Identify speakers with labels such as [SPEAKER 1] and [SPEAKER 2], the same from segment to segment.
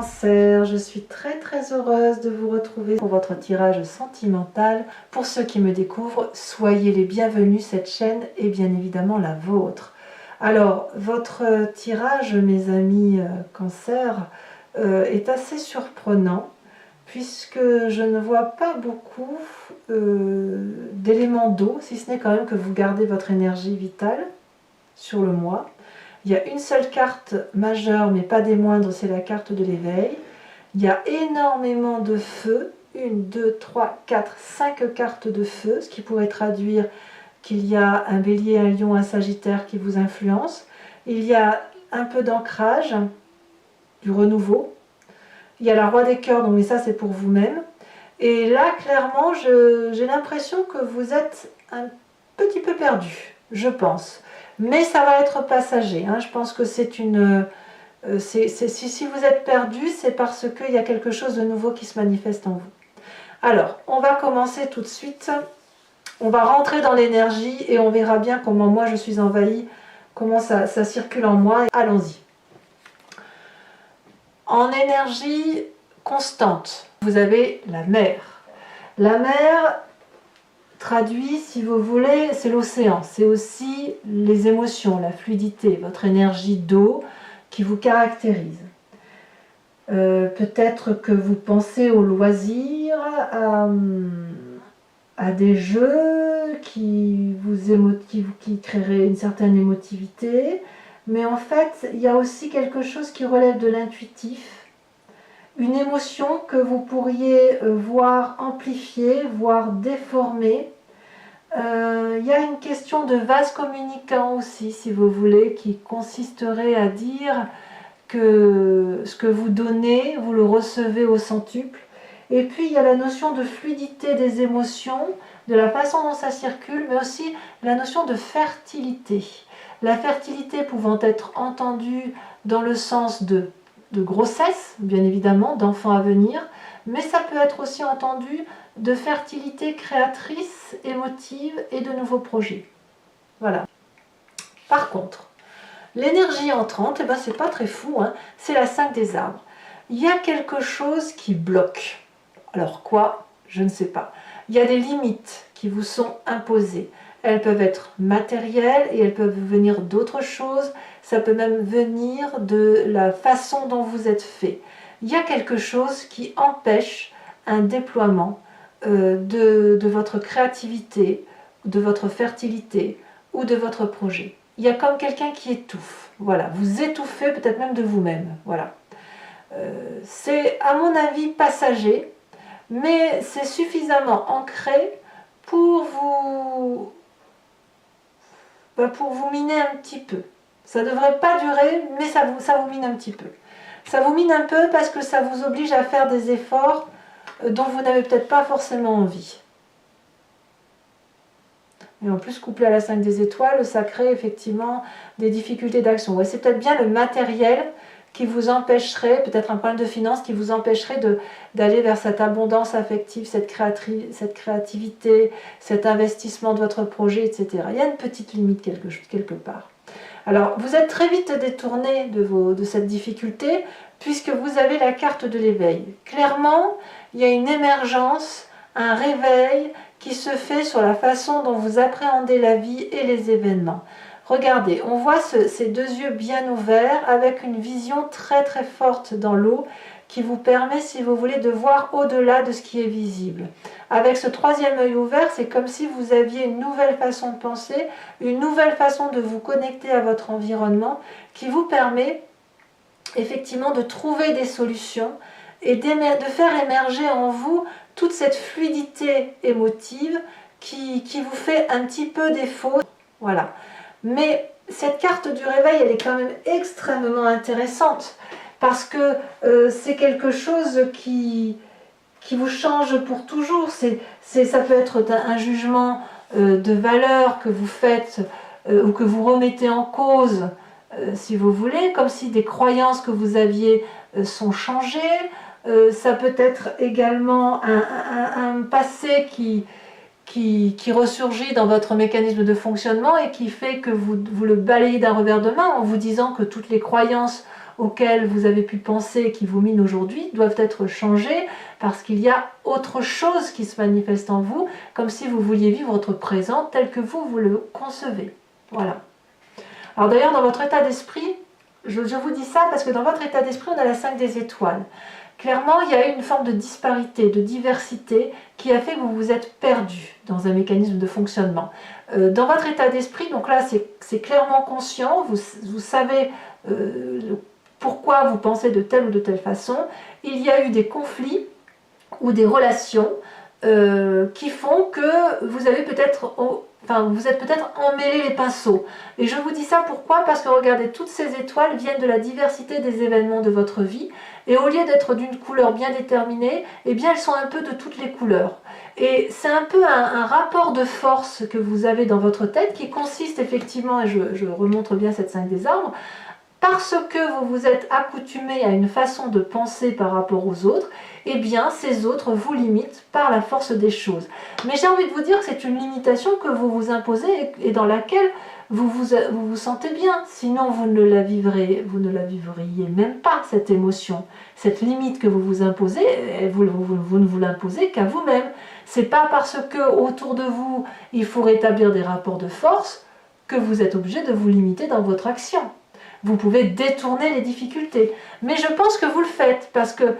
[SPEAKER 1] Cancer, je suis très heureuse de vous retrouver pour votre tirage sentimental. Pour ceux qui me découvrent, soyez les bienvenus, cette chaîne est bien évidemment la vôtre. Alors, votre tirage, mes amis Cancer, est assez surprenant puisque je ne vois pas beaucoup d'éléments d'eau, si ce n'est quand même que vous gardez votre énergie vitale sur le mois. Il y a une seule carte majeure, mais pas des moindres, c'est la carte de l'éveil. Il y a énormément de feu, 1, 2, 3, 4, 5 cartes de feu, ce qui pourrait traduire qu'il y a un bélier, un lion, un sagittaire qui vous influencent. Il y a un peu d'ancrage, du renouveau. Il y a la roi des cœurs, donc mais ça c'est pour vous-même. Et là, clairement, j'ai l'impression que vous êtes un petit peu perdu, je pense. Mais ça va être passager, hein. Je pense que c'est une... si vous êtes perdu, c'est parce qu'il y a quelque chose de nouveau qui se manifeste en vous. Alors, on va commencer tout de suite. On va rentrer dans l'énergie et on verra bien comment moi je suis envahie, comment ça circule en moi. Allons-y. En énergie constante, vous avez la mer. La mer traduit, si vous voulez, c'est l'océan. C'est aussi les émotions, la fluidité, votre énergie d'eau qui vous caractérise. Peut-être que vous pensez aux loisirs, à des jeux qui créeraient une certaine émotivité. Mais en fait, il y a aussi quelque chose qui relève de l'intuitif. Une émotion que vous pourriez voir amplifiée, voire déformée. Il y a une question de vase communicant aussi, si vous voulez, qui consisterait à dire que ce que vous donnez, vous le recevez au centuple. Et puis il y a la notion de fluidité des émotions, de la façon dont ça circule, mais aussi la notion de fertilité. La fertilité pouvant être entendue dans le sens de grossesse, bien évidemment, d'enfants à venir, mais ça peut être aussi entendu de fertilité créatrice, émotive et de nouveaux projets. Voilà. Par contre, l'énergie entrante, eh ben, c'est pas très fou, hein, c'est la 5 des arbres. Il y a quelque chose qui bloque. Alors quoi? Je ne sais pas. Il y a des limites qui vous sont imposées. Elles peuvent être matérielles et elles peuvent venir d'autres choses. Ça peut même venir de la façon dont vous êtes fait. Il y a quelque chose qui empêche un déploiement de votre créativité, de votre fertilité ou de votre projet. Il y a comme quelqu'un qui étouffe. Voilà, vous étouffez peut-être même de vous-même. Voilà. C'est à mon avis passager, mais c'est suffisamment ancré pour vous miner un petit peu. Ça ne devrait pas durer, mais ça vous mine un petit peu. Ça vous mine un peu parce que ça vous oblige à faire des efforts dont vous n'avez peut-être pas forcément envie. Et en plus, couplé à la 5 des étoiles, ça crée effectivement des difficultés d'action. Ouais, c'est peut-être bien le matériel qui vous empêcherait, peut-être un problème de finance qui vous empêcherait d'aller vers cette abondance affective, cette créativité, cet investissement de votre projet, etc. Il y a une petite limite quelque part. Alors, vous êtes très vite détourné de cette difficulté puisque vous avez la carte de l'éveil. Clairement, il y a une émergence, un réveil qui se fait sur la façon dont vous appréhendez la vie et les événements. Regardez, on voit ces deux yeux bien ouverts avec une vision très forte dans l'eau qui vous permet, si vous voulez, de voir au-delà de ce qui est visible. Avec ce troisième œil ouvert, c'est comme si vous aviez une nouvelle façon de penser, une nouvelle façon de vous connecter à votre environnement qui vous permet effectivement de trouver des solutions et de faire émerger en vous toute cette fluidité émotive qui vous fait un petit peu défaut. Voilà. Mais cette carte du réveil, elle est quand même extrêmement intéressante parce que c'est quelque chose qui vous change pour toujours. Ça peut être un jugement de valeur que vous faites ou que vous remettez en cause, si vous voulez, comme si des croyances que vous aviez sont changées. Ça peut être également un passé qui ressurgit dans votre mécanisme de fonctionnement et qui fait que vous le balayez d'un revers de main en vous disant que toutes les croyances auxquels vous avez pu penser et qui vous minent aujourd'hui doivent être changés parce qu'il y a autre chose qui se manifeste en vous, comme si vous vouliez vivre votre présent tel que vous le concevez. Voilà. Alors d'ailleurs, dans votre état d'esprit, je vous dis ça parce que dans votre état d'esprit, on a la 5 des étoiles. Clairement, il y a eu une forme de disparité, de diversité qui a fait que vous vous êtes perdu dans un mécanisme de fonctionnement. Dans votre état d'esprit, donc là c'est clairement conscient, vous savez pourquoi vous pensez de telle ou de telle façon. Il y a eu des conflits ou des relations qui font que vous avez peut-être... vous êtes peut-être emmêlé les pinceaux. Et je vous dis ça pourquoi? Parce que regardez, toutes ces étoiles viennent de la diversité des événements de votre vie. Et au lieu d'être d'une couleur bien déterminée, eh bien elles sont un peu de toutes les couleurs. Et c'est un peu un rapport de force que vous avez dans votre tête qui consiste effectivement, et je remontre bien cette 5 des arbres, parce que vous vous êtes accoutumé à une façon de penser par rapport aux autres, eh bien ces autres vous limitent par la force des choses. Mais j'ai envie de vous dire que c'est une limitation que vous vous imposez et dans laquelle vous vous sentez bien. Sinon vous ne la vivriez même pas, cette émotion. Cette limite que vous vous imposez, vous ne vous l'imposez qu'à vous-même. C'est pas parce que autour de vous il faut rétablir des rapports de force que vous êtes obligé de vous limiter dans votre action. Vous pouvez détourner les difficultés. Mais je pense que vous le faites parce que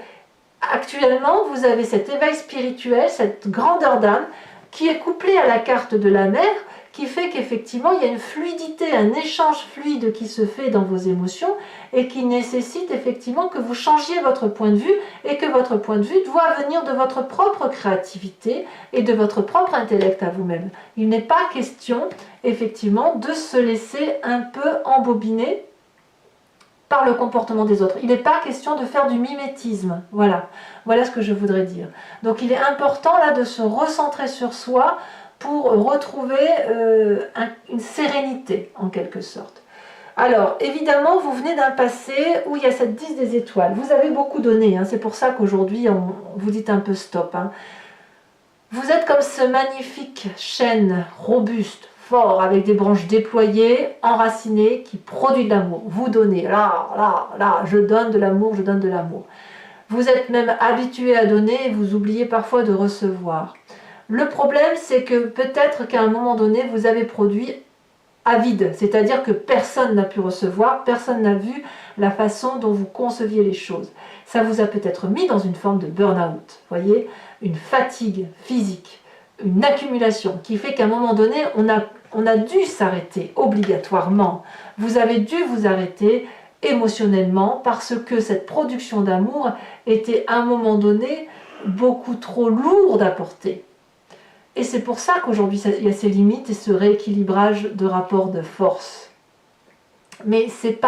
[SPEAKER 1] actuellement, vous avez cet éveil spirituel, cette grandeur d'âme qui est couplée à la carte de la mer, qui fait qu'effectivement, il y a une fluidité, un échange fluide qui se fait dans vos émotions et qui nécessite effectivement que vous changiez votre point de vue et que votre point de vue doit venir de votre propre créativité et de votre propre intellect à vous-même. Il n'est pas question, effectivement, de se laisser un peu embobiner par le comportement des autres. Il n'est pas question de faire du mimétisme. Voilà ce que je voudrais dire. Donc il est important là de se recentrer sur soi pour retrouver une sérénité en quelque sorte. Alors évidemment vous venez d'un passé où il y a cette 10 des étoiles. Vous avez beaucoup donné, hein, c'est pour ça qu'aujourd'hui on vous dit un peu stop. Hein. Vous êtes comme ce magnifique chêne robuste, fort, avec des branches déployées, enracinées, qui produit de l'amour. Vous donnez, là, je donne de l'amour, je donne de l'amour. Vous êtes même habitué à donner et vous oubliez parfois de recevoir. Le problème, c'est que peut-être qu'à un moment donné, vous avez produit à vide, c'est-à-dire que personne n'a pu recevoir, personne n'a vu la façon dont vous conceviez les choses. Ça vous a peut-être mis dans une forme de burn-out, voyez, une fatigue physique, une accumulation qui fait qu'à un moment donné, on a dû s'arrêter obligatoirement. Vous avez dû vous arrêter émotionnellement parce que cette production d'amour était à un moment donné beaucoup trop lourde à porter. Et c'est pour ça qu'aujourd'hui, il y a ces limites et ce rééquilibrage de rapports de force. Mais c'est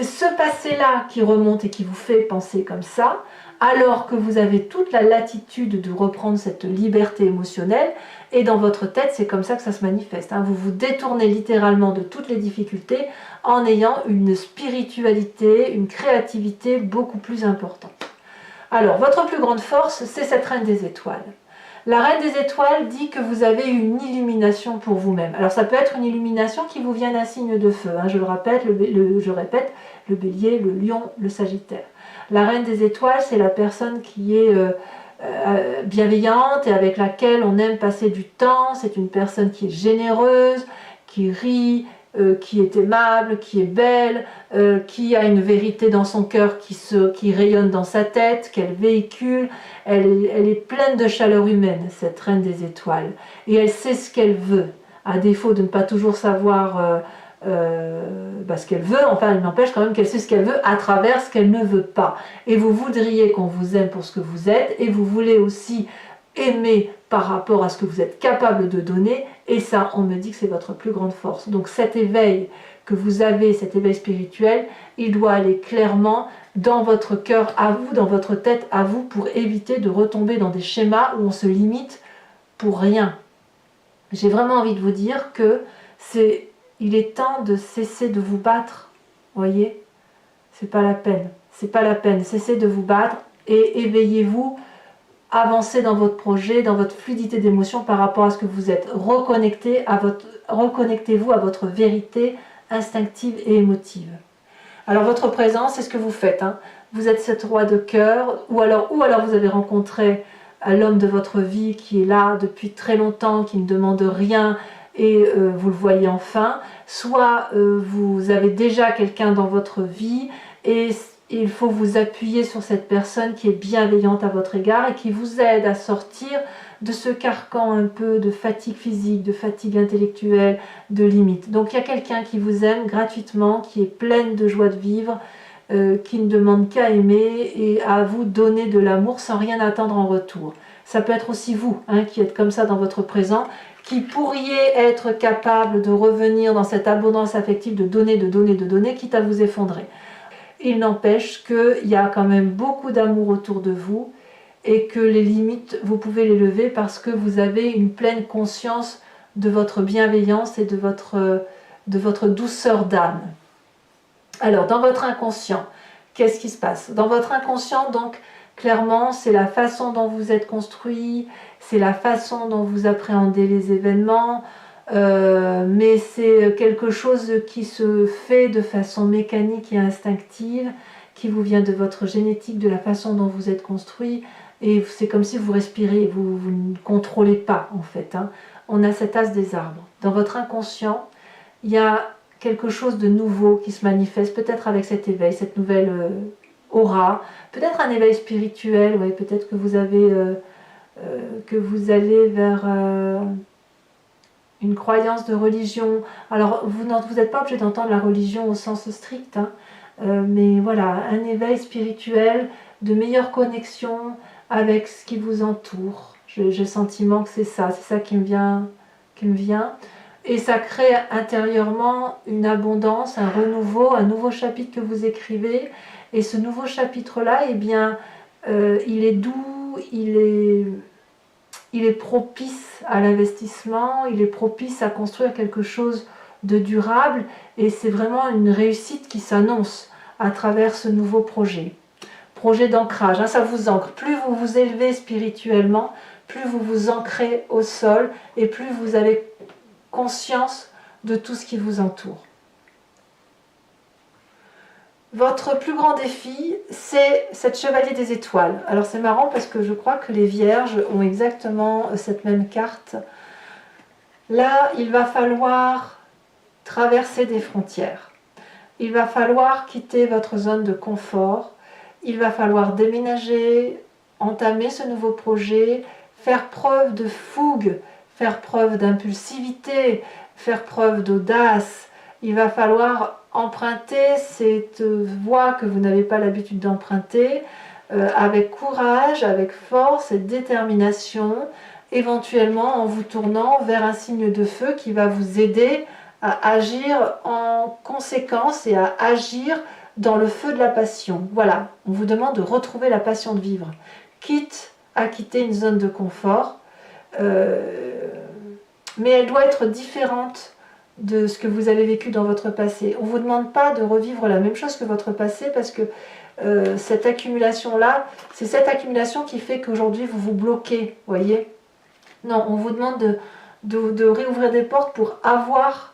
[SPEAKER 1] ce passé-là qui remonte et qui vous fait penser comme ça, alors que vous avez toute la latitude de reprendre cette liberté émotionnelle, et dans votre tête, c'est comme ça que ça se manifeste. Hein. Vous vous détournez littéralement de toutes les difficultés en ayant une spiritualité, une créativité beaucoup plus importante. Alors, votre plus grande force, c'est cette reine des étoiles. La reine des étoiles dit que vous avez une illumination pour vous-même. Alors ça peut être une illumination qui vous vient d'un signe de feu. Hein. Je le répète, le bélier, le lion, le sagittaire. La reine des étoiles, c'est la personne qui est bienveillante et avec laquelle on aime passer du temps. C'est une personne qui est généreuse, qui rit, qui est aimable, qui est belle, qui a une vérité dans son cœur qui rayonne dans sa tête, qu'elle véhicule. Elle est pleine de chaleur humaine, cette reine des étoiles. Et elle sait ce qu'elle veut, à défaut de ne pas toujours savoir ce qu'elle veut. Enfin, il n'empêche quand même qu'elle sait ce qu'elle veut à travers ce qu'elle ne veut pas. Et vous voudriez qu'on vous aime pour ce que vous êtes, et vous voulez aussi aimer par rapport à ce que vous êtes capable de donner, et ça, on me dit que c'est votre plus grande force. Donc cet éveil que vous avez, cet éveil spirituel, il doit aller clairement dans votre cœur à vous, dans votre tête à vous, pour éviter de retomber dans des schémas où on se limite pour rien. J'ai vraiment envie de vous dire que il est temps de cesser de vous battre, voyez, c'est pas la peine, cessez de vous battre et éveillez-vous, avancez dans votre projet, dans votre fluidité d'émotion par rapport à ce que vous êtes, reconnectez-vous à votre vérité instinctive et émotive. Alors votre présence, c'est ce que vous faites, hein. Vous êtes cette roi de cœur, ou alors vous avez rencontré l'homme de votre vie qui est là depuis très longtemps, qui ne demande rien, et vous le voyez enfin, soit vous avez déjà quelqu'un dans votre vie, et il faut vous appuyer sur cette personne qui est bienveillante à votre égard et qui vous aide à sortir de ce carcan un peu de fatigue physique, de fatigue intellectuelle, de limite. Donc il y a quelqu'un qui vous aime gratuitement, qui est pleine de joie de vivre, qui ne demande qu'à aimer et à vous donner de l'amour sans rien attendre en retour. Ça peut être aussi vous, hein, qui êtes comme ça dans votre présent, qui pourriez être capable de revenir dans cette abondance affective, de donner, quitte à vous effondrer. Il n'empêche qu'il y a quand même beaucoup d'amour autour de vous et que les limites, vous pouvez les lever parce que vous avez une pleine conscience de votre bienveillance et de votre douceur d'âme. Alors, dans votre inconscient, qu'est-ce qui se passe? Dans votre inconscient, donc, clairement, c'est la façon dont vous êtes construit, c'est la façon dont vous appréhendez les événements, mais c'est quelque chose qui se fait de façon mécanique et instinctive, qui vous vient de votre génétique, de la façon dont vous êtes construit, et c'est comme si vous respirez, vous ne contrôlez pas en fait, hein. On a cet as des arbres. Dans votre inconscient, il y a quelque chose de nouveau qui se manifeste, peut-être avec cet éveil, cette nouvelle aura, peut-être un éveil spirituel, ouais, peut-être que vous avez, que vous allez vers une croyance de religion. Alors vous n'êtes pas obligé d'entendre la religion au sens strict, hein, mais voilà, un éveil spirituel, de meilleure connexion avec ce qui vous entoure. J'ai le sentiment que c'est ça qui me vient. Et ça crée intérieurement une abondance, un renouveau, un nouveau chapitre que vous écrivez. Et ce nouveau chapitre-là, eh bien, il est doux, il est propice à l'investissement, il est propice à construire quelque chose de durable. Et c'est vraiment une réussite qui s'annonce à travers ce nouveau projet. Projet d'ancrage, hein, ça vous ancre. Plus vous vous élevez spirituellement, plus vous vous ancrez au sol et plus vous avez conscience de tout ce qui vous entoure. Votre plus grand défi, c'est cette chevalier des étoiles. Alors c'est marrant parce que je crois que les vierges ont exactement cette même carte. Là, il va falloir traverser des frontières. Il va falloir quitter votre zone de confort. Il va falloir déménager, entamer ce nouveau projet, faire preuve de fougue, faire preuve d'impulsivité, faire preuve d'audace. Il va falloir emprunter cette voie que vous n'avez pas l'habitude d'emprunter, avec courage, avec force et détermination, éventuellement en vous tournant vers un signe de feu qui va vous aider à agir en conséquence et à agir dans le feu de la passion. Voilà, on vous demande de retrouver la passion de vivre, quitte à quitter une zone de confort, mais elle doit être différente de ce que vous avez vécu dans votre passé. On ne vous demande pas de revivre la même chose que votre passé parce que cette accumulation-là, c'est cette accumulation qui fait qu'aujourd'hui vous vous bloquez, voyez. Non, on vous demande de réouvrir des portes pour avoir,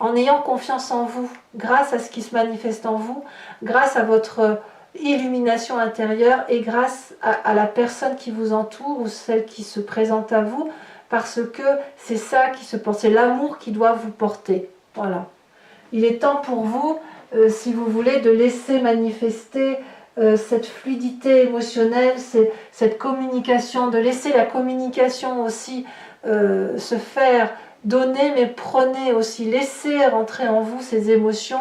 [SPEAKER 1] en ayant confiance en vous, grâce à ce qui se manifeste en vous, grâce à votre illumination intérieure et grâce à la personne qui vous entoure ou celle qui se présente à vous, parce que c'est ça qui se porte, c'est l'amour qui doit vous porter. Voilà. Il est temps pour vous, si vous voulez, de laisser manifester cette fluidité émotionnelle, cette communication, de laisser la communication aussi se faire, donner, mais prenez aussi, laissez rentrer en vous ces émotions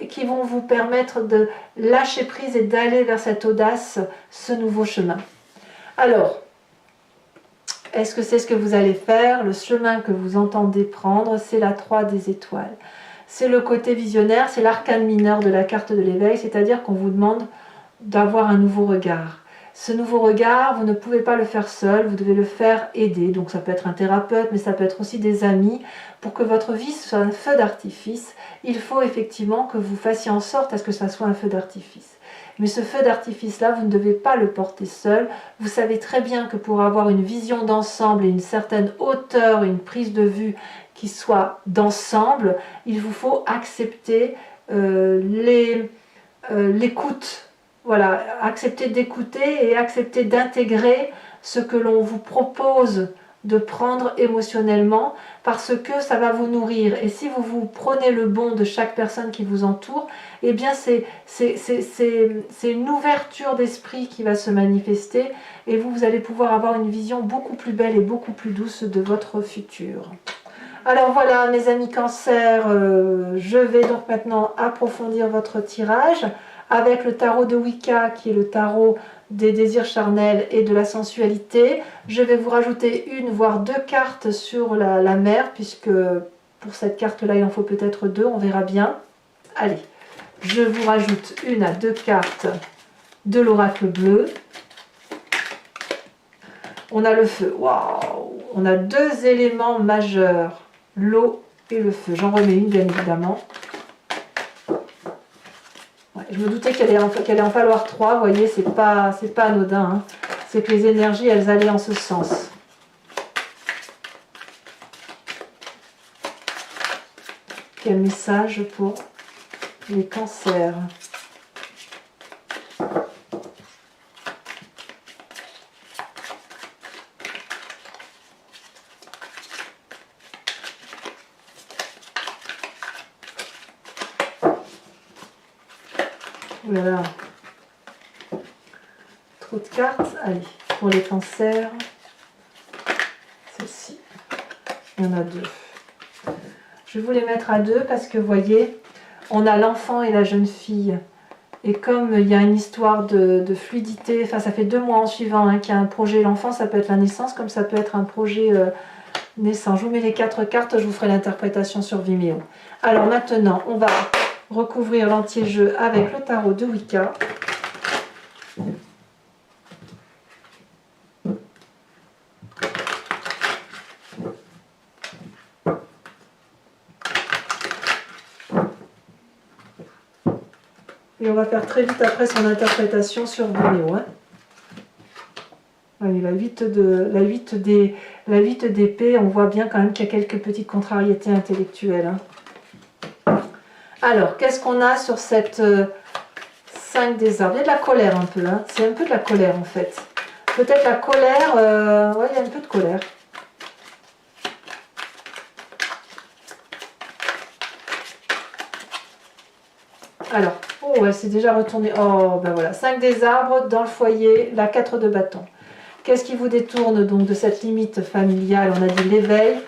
[SPEAKER 1] qui vont vous permettre de lâcher prise et d'aller vers cette audace, ce nouveau chemin. Alors, est-ce que c'est ce que vous allez faire? Le chemin que vous entendez prendre, c'est la 3 des étoiles. C'est le côté visionnaire, c'est l'arcane mineur de la carte de l'éveil, c'est-à-dire qu'on vous demande d'avoir un nouveau regard. Ce nouveau regard, vous ne pouvez pas le faire seul, vous devez le faire aider. Donc ça peut être un thérapeute, mais ça peut être aussi des amis. Pour que votre vie soit un feu d'artifice, il faut effectivement que vous fassiez en sorte à ce que ça soit un feu d'artifice. Mais ce feu d'artifice-là, vous ne devez pas le porter seul. Vous savez très bien que pour avoir une vision d'ensemble et une certaine hauteur, une prise de vue qui soit d'ensemble, il vous faut accepter l'écoute. Voilà, accepter d'écouter et accepter d'intégrer ce que l'on vous propose de prendre émotionnellement, parce que ça va vous nourrir. Et si vous prenez le bon de chaque personne qui vous entoure, eh bien c'est une ouverture d'esprit qui va se manifester, et vous allez pouvoir avoir une vision beaucoup plus belle et beaucoup plus douce de votre futur. Alors voilà mes amis Cancer, je vais donc maintenant approfondir votre tirage avec le tarot de Wicca qui est le tarot des désirs charnels et de la sensualité. Je vais vous rajouter une voire deux cartes sur la mer, puisque pour cette carte là il en faut peut-être deux, on verra bien. Allez, je vous rajoute une à deux cartes de l'oracle bleu. On a le feu, waouh, on a deux éléments majeurs, l'eau et le feu. J'en remets une bien évidemment. Ouais, je me doutais qu'elle allait en falloir trois, vous voyez, c'est pas anodin. Hein. C'est que les énergies, elles allaient en ce sens. Quel message pour les cancers? Voilà. Trop de cartes. Allez, pour les cancers, celle-ci. Il y en a deux. Je vais vous les mettre à deux parce que vous voyez, on a l'enfant et la jeune fille. Et comme il y a une histoire de fluidité, enfin ça fait 2 mois en suivant hein, qu'il y a un projet, l'enfant ça peut être la naissance, comme ça peut être un projet naissant. Je vous mets les 4 cartes, je vous ferai l'interprétation sur Vimeo. Alors maintenant, on va recouvrir l'anti-jeu avec le tarot de Wicca. Et on va faire très vite après son interprétation sur Vimeo. Hein. Allez, la 8 d'épée, on voit bien quand même qu'il y a quelques petites contrariétés intellectuelles. Hein. Alors, qu'est-ce qu'on a sur cette 5 des arbres? Il y a de la colère un peu, hein. C'est un peu de la colère en fait. Peut-être la colère, ouais, il y a un peu de colère. Alors, oh, elle s'est déjà retournée. Oh, ben voilà, 5 des arbres dans le foyer, la 4 de bâton. Qu'est-ce qui vous détourne donc de cette limite familiale? On a dit l'éveil,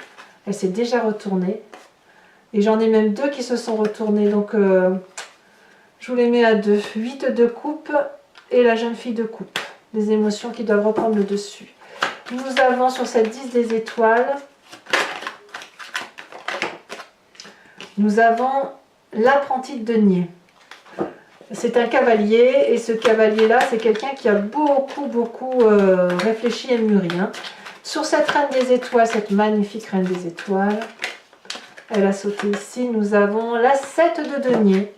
[SPEAKER 1] elle s'est déjà retournée. Et j'en ai même 2 qui se sont retournés, donc je vous les mets à 2. 8 de coupe et la jeune fille de coupe. Des émotions qui doivent reprendre le dessus. Nous avons sur cette 10 des étoiles, nous avons l'apprenti de denier. C'est un cavalier, et ce cavalier-là, c'est quelqu'un qui a beaucoup réfléchi et mûri. Hein. Sur cette reine des étoiles, cette magnifique reine des étoiles, elle a sauté ici, nous avons la 7 de denier.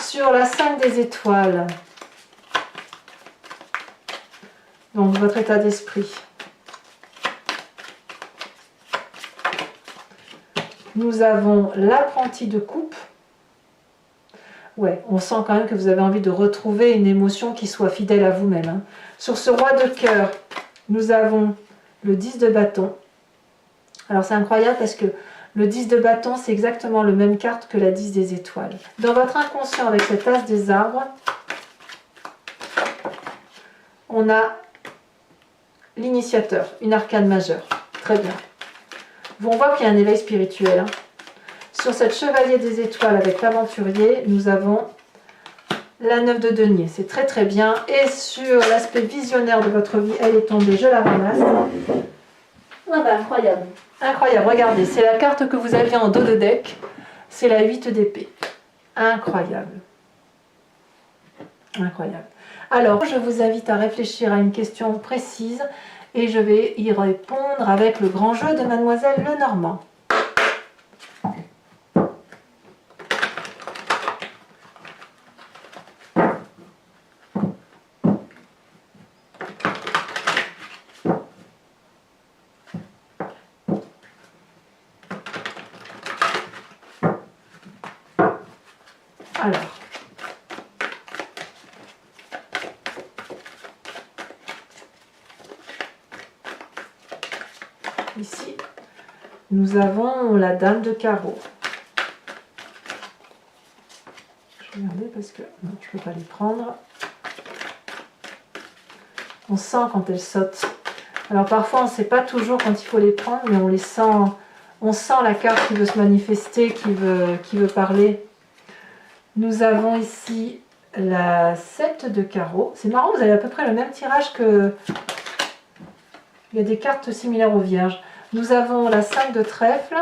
[SPEAKER 1] Sur la 5 des étoiles, donc votre état d'esprit. Nous avons l'apprenti de coupe. Ouais, on sent quand même que vous avez envie de retrouver une émotion qui soit fidèle à vous-même. Hein. Sur ce roi de cœur, nous avons le 10 de bâton. Alors c'est incroyable parce que le 10 de bâton, c'est exactement le même carte que la 10 des étoiles. Dans votre inconscient, avec cet as des arbres, on a l'initiateur, une arcane majeure. Très bien. On voit qu'il y a un éveil spirituel. Hein. Sur cette chevalier des étoiles avec l'aventurier, nous avons la 9 de denier. C'est très bien. Et sur l'aspect visionnaire de votre vie, elle est tombée. Je la ramasse. Ah ben, incroyable. Incroyable. Regardez, c'est la carte que vous aviez en dos de deck. C'est la 8 d'épée. Incroyable. Incroyable. Alors, je vous invite à réfléchir à une question précise et je vais y répondre avec le grand jeu de Mademoiselle Lenormand. Alors, Ici, nous avons la dame de carreau. Je vais regarder parce que non, je ne peux pas les prendre. On sent quand elles sautent. Alors parfois, on ne sait pas toujours quand il faut les prendre, mais on les sent. On sent la carte qui veut se manifester, qui veut parler. Nous avons ici la 7 de carreau. C'est marrant, vous avez à peu près le même tirage que... Il y a des cartes similaires aux vierges. Nous avons la 5 de trèfle.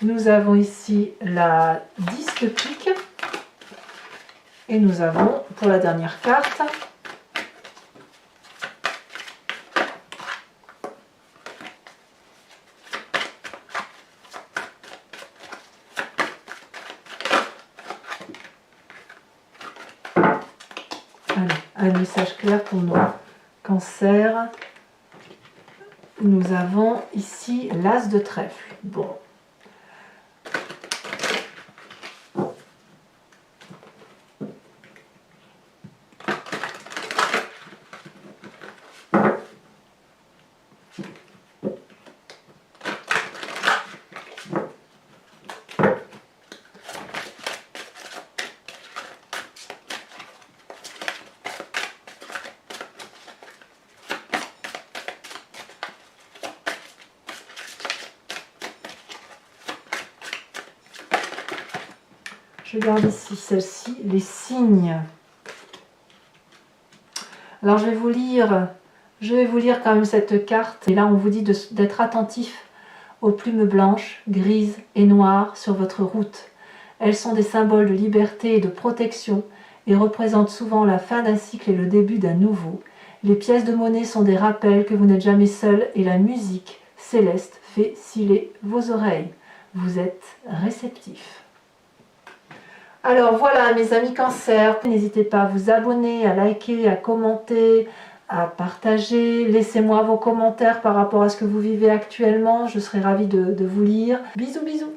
[SPEAKER 1] Nous avons ici la 10 de pique. Et nous avons, pour la dernière carte, un message clair pour nos cancers. Nous avons ici l'as de trèfle. Bon. Je garde ici celle-ci, les signes. Alors je vais vous lire quand même cette carte. Et là on vous dit d'être attentif aux plumes blanches, grises et noires sur votre route. Elles sont des symboles de liberté et de protection et représentent souvent la fin d'un cycle et le début d'un nouveau. Les pièces de monnaie sont des rappels que vous n'êtes jamais seul et la musique céleste fait sciller vos oreilles. Vous êtes réceptifs. Alors voilà mes amis Cancer, n'hésitez pas à vous abonner, à liker, à commenter, à partager. Laissez-moi vos commentaires par rapport à ce que vous vivez actuellement, je serai ravie de vous lire. Bisous bisous.